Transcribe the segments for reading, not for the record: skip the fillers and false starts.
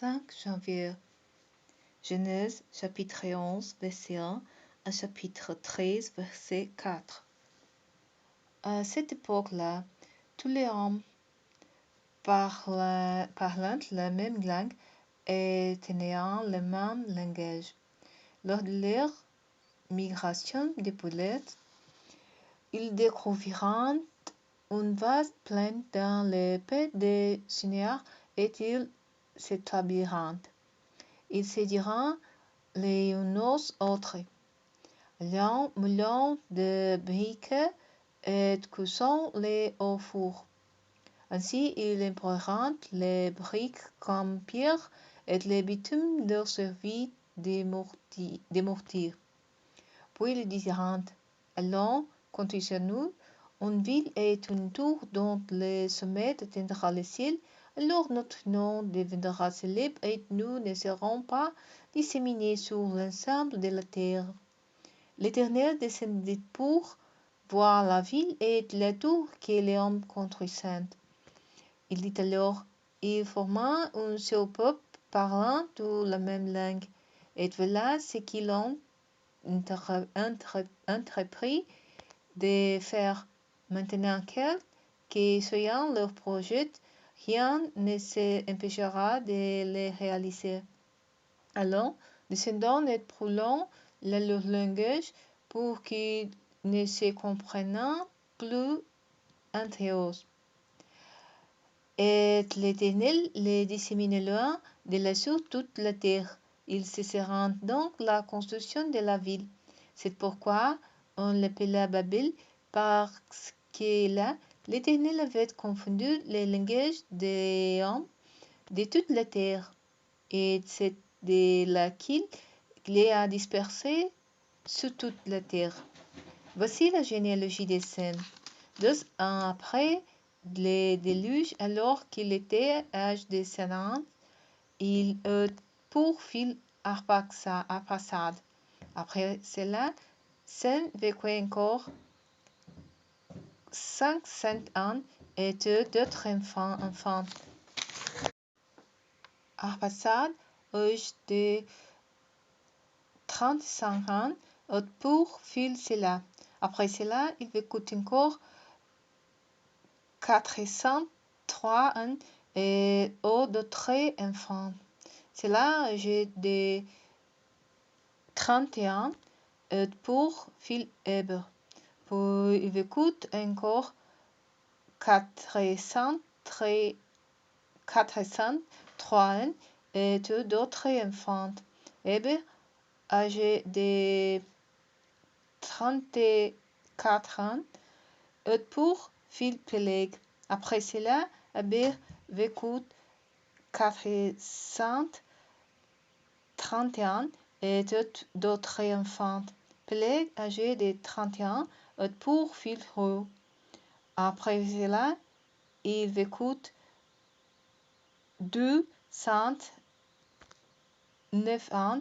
5 janvier. Genèse chapitre 11 verset 1 à chapitre 13 verset 4. À cette époque-là, tous les hommes parlant la même langue et tenant le même langage. Lors de leur migration des poulettes, ils découvrirent une vaste plaine dans le pays de Shinéar et ils s'établirent. Ils se dirent les uns aux autres: allons, moulons de briques et cuisons-les au four. Ainsi, ils emploieront les briques comme pierre et le bitume leur servit de mortier. Puis ils dirent: allons, construisons-nous une ville et une tour dont le sommet atteindra le ciel. Alors notre nom deviendra célèbre et nous ne serons pas disséminés sur l'ensemble de la terre. L'Éternel descendit pour voir la ville et la tour que les hommes construisent. Il dit alors: ils forment un seul peuple parlant tous la même langue. Et voilà ce qu'ils ont entrepris de faire. Maintenant, quel que soit leur projet, rien ne s'empêchera de les réaliser. Allons, descendons et brûlons leur langage pour qu'ils ne se comprennent plus entre eux. Et l'Éternel les dissémine loin de là sur toute la terre. Ils cesseront donc la construction de la ville. C'est pourquoi on l'appela Babel, parce que là, l'Éternel avait confondu les langages des hommes de toute la terre, et c'est de là qu'il les a dispersés sur toute la terre. Voici la généalogie des Sem. 2 ans après le déluge, alors qu'il était âgé de 100 ans, il eut pour fils Arphaxad. Après cela, Sem vécut encore 500 ans et eut d'autres enfants. Arphaxad, âgé de 35 ans, eut pour fils Séla. Après cela, il vécut encore 403 ans et eut d'autres enfants. Séla, âgé de 31 ans, eut pour fils Héber. Puis il vécut encore 403 ans et eut d'autres enfants. Héber, âgé de 34 ans, eut pour fils Péleg. Après cela, Héber vécut 431 ans et eut d'autres enfants. Péleg, âgé de 31 ans, eut pour fils Reu. Après cela, il vécut 209 ans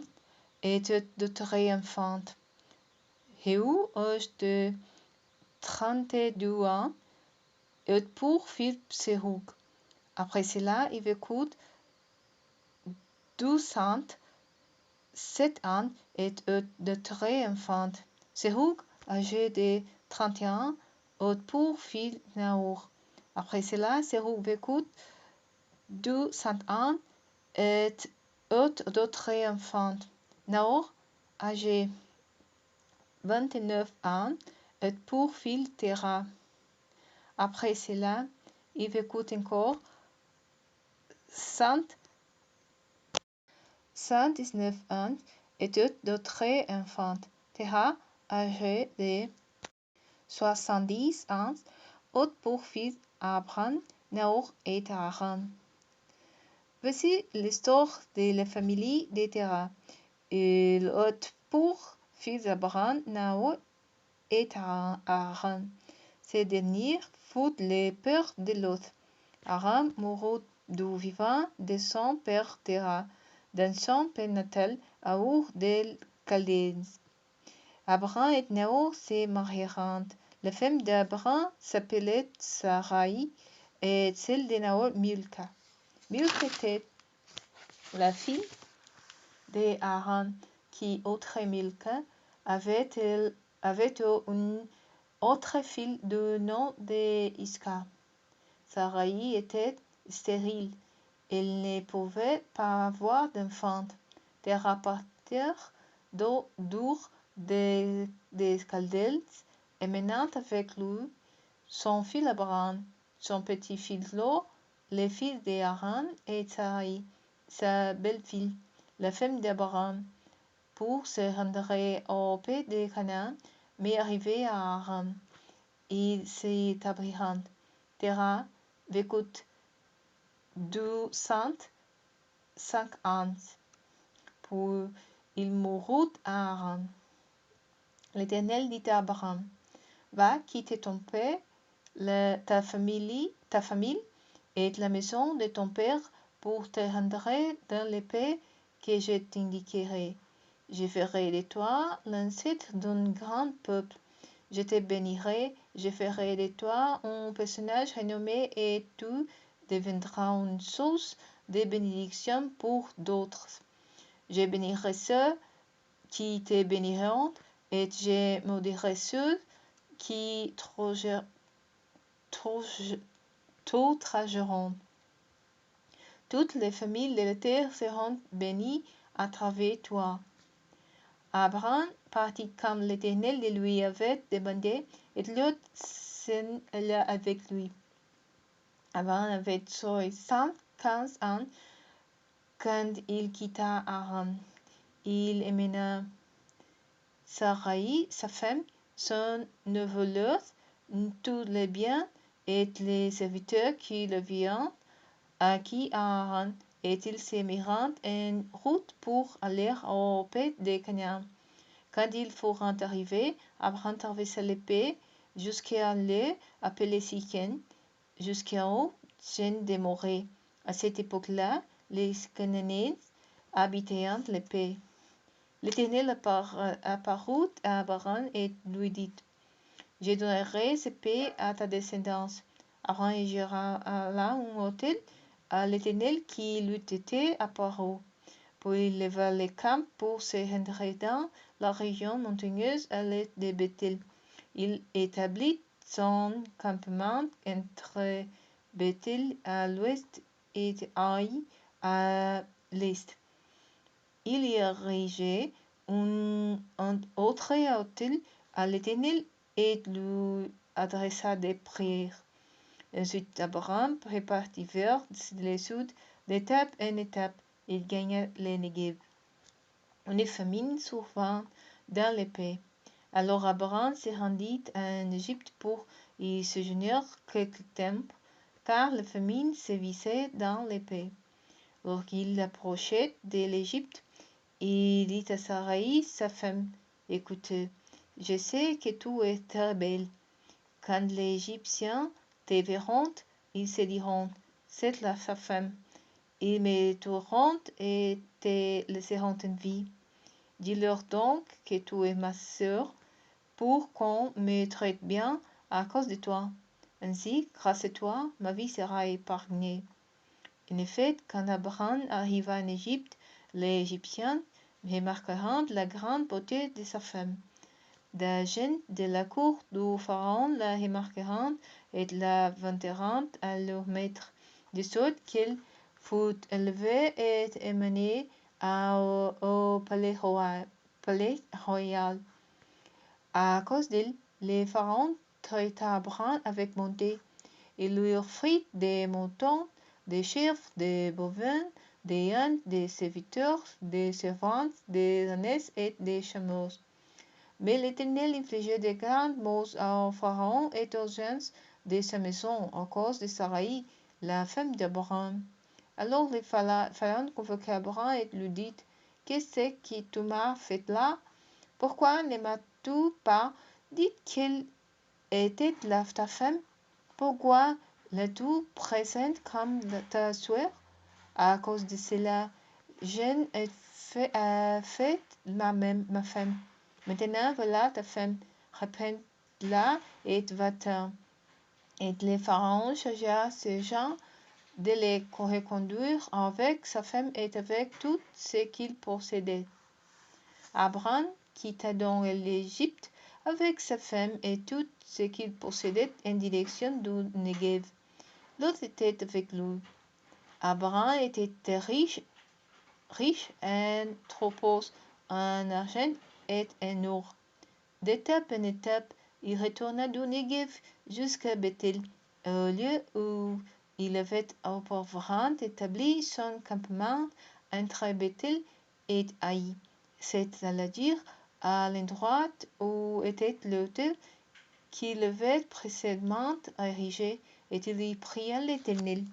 et eut d'autres enfants. Reu, âgé de 32 ans, eut pour fils Serug. Après cela, il vécut 207 ans et eut d'autres enfants. Serug, âgé de 31 ans, eut pour fils Naor. Après cela, Serug vécut 200 ans et eut d'autres enfants. Naor, âgé 29 ans, eut pour fils Terah. Après cela, il vécut encore 119 ans et eut d'autres enfants. Terah, âgé de 70 ans, eut pour fils Abram, Naor et Haran. Voici l'histoire de la famille de Terah. Il eut pour fils Abram, Naor et Haran. Ces derniers furent les pères de Lot. Haran mourut du vivant de son père Terah, dans son pays natal, à Ur del Chaldéens. Abram et Naor se marièrent. La femme d'Abram s'appelait Sarai et celle de Naor Milca. Milca était La fille d'Aaron, qui autre Milka, avait une autre fille du nom d'Isca. Sarai était stérile. Elle ne pouvait pas avoir d'enfant. Des rapporteurs d'Ur des Chaldées emmenant avec lui son fils Abraham, son petit-fils Lot, le fils d'Aaron et Sarai, sa belle-fille, la femme d'Abraham, pour se rendre au pays de Canaan, mais arrivé à Aram, ils s'établirent. Terah vécut 205 ans, puis il mourut à Aram. L'Éternel dit à Abraham, va quitter ton père, ta famille et la maison de ton père pour te rendre dans le pays que je t'indiquerai. Je ferai de toi l'ancêtre d'un grand peuple. Je te bénirai, je ferai de toi un personnage renommé et tu deviendras une source de bénédiction pour d'autres. Je bénirai ceux qui te béniront et je maudirai ceux qui t'outrageront. Toutes les familles de la terre seront bénies à travers toi. Abraham partit comme l'Éternel lui avait demandé, et Lot s'en alla avec lui. Abraham avait 75 ans quand il quitta Aram. Il emmena Sarai, sa femme, son neveu, tous les biens et les serviteurs qui le virent acquis à Aran, et ils se mirent en route pour aller au pays de Canaan. Quand ils furent arrivés, Abraham traversa le pays jusqu'à l'île appelée Sichem, jusqu'à où Jean demeurait. À cette époque-là, les Cananéens habitaient le pays. L'Éternel apparut à Abraham et lui dit, je donnerai ce pays à ta descendance. Abraham érigea là un autel à l'Éternel qui lui était apparu. Puis il leva le camp pour se rendre dans la région montagneuse à l'est de Bethel. Il établit son campement entre Bethel à l'ouest et Haï à l'est. Il y érigeait un autre autel à l'Éternel et lui adressa des prières. Ensuite, Abraham repartit vers le sud d'étape en étape. Il gagna le Negev. Une famine survint dans le pays. Alors Abraham se rendit en Égypte pour y séjourner quelque temps, car la famine sévissait dans le pays. Lorsqu'il approchait de l'Égypte, il dit à Sarai, sa femme, écoute, je sais que tu es très belle. Quand les Égyptiens te verront, ils se diront, c'est là sa femme. Ils me tueront et te laisseront en vie. Dis-leur donc que tu es ma sœur, pour qu'on me traite bien à cause de toi. Ainsi, grâce à toi, ma vie sera épargnée. En effet, quand Abraham arriva en Égypte, les Égyptiens remarquèrent la grande beauté de sa femme. Des gens de la cour du Pharaon la remarquèrent et la vanterent à leur maître, de sorte qu'elle fut élevée et emmenée au palais royal. À cause d'elle, le Pharaon traita Abraham avec bonté. Il lui offrit des moutons, des chèvres, des bovins, des ânes, des serviteurs, des servantes, des ânesses et des chameaux. Mais l'Éternel infligeait de grands maux au Pharaon et aux gens de sa maison à cause de Sarai, la femme d'Abraham. Alors le Pharaon convoqua Abraham et lui dit, qu'est-ce que tu m'as fait là? Pourquoi ne m'as-tu pas dit qu'elle était ta femme? Pourquoi l'as-tu présente comme ta sœur? À cause de cela, je ai fait ma femme. Maintenant voilà ta femme, reprends-la et va-t'en. Et le Pharaon chargea ses gens de les reconduire avec sa femme et avec tout ce qu'il possédait. Abraham quitta donc l'Égypte avec sa femme et tout ce qu'il possédait en direction du Negev. Lot était avec lui. Abraham était riche en troupeaux, en argent et en or. D'étape en étape, il retourna du Negev jusqu'à Bethel, au lieu où il avait auparavant établi son campement entre Bethel et Haï, c'est-à-dire à l'endroit où était l'autel qu'il avait précédemment érigé, et il y pria l'Éternel.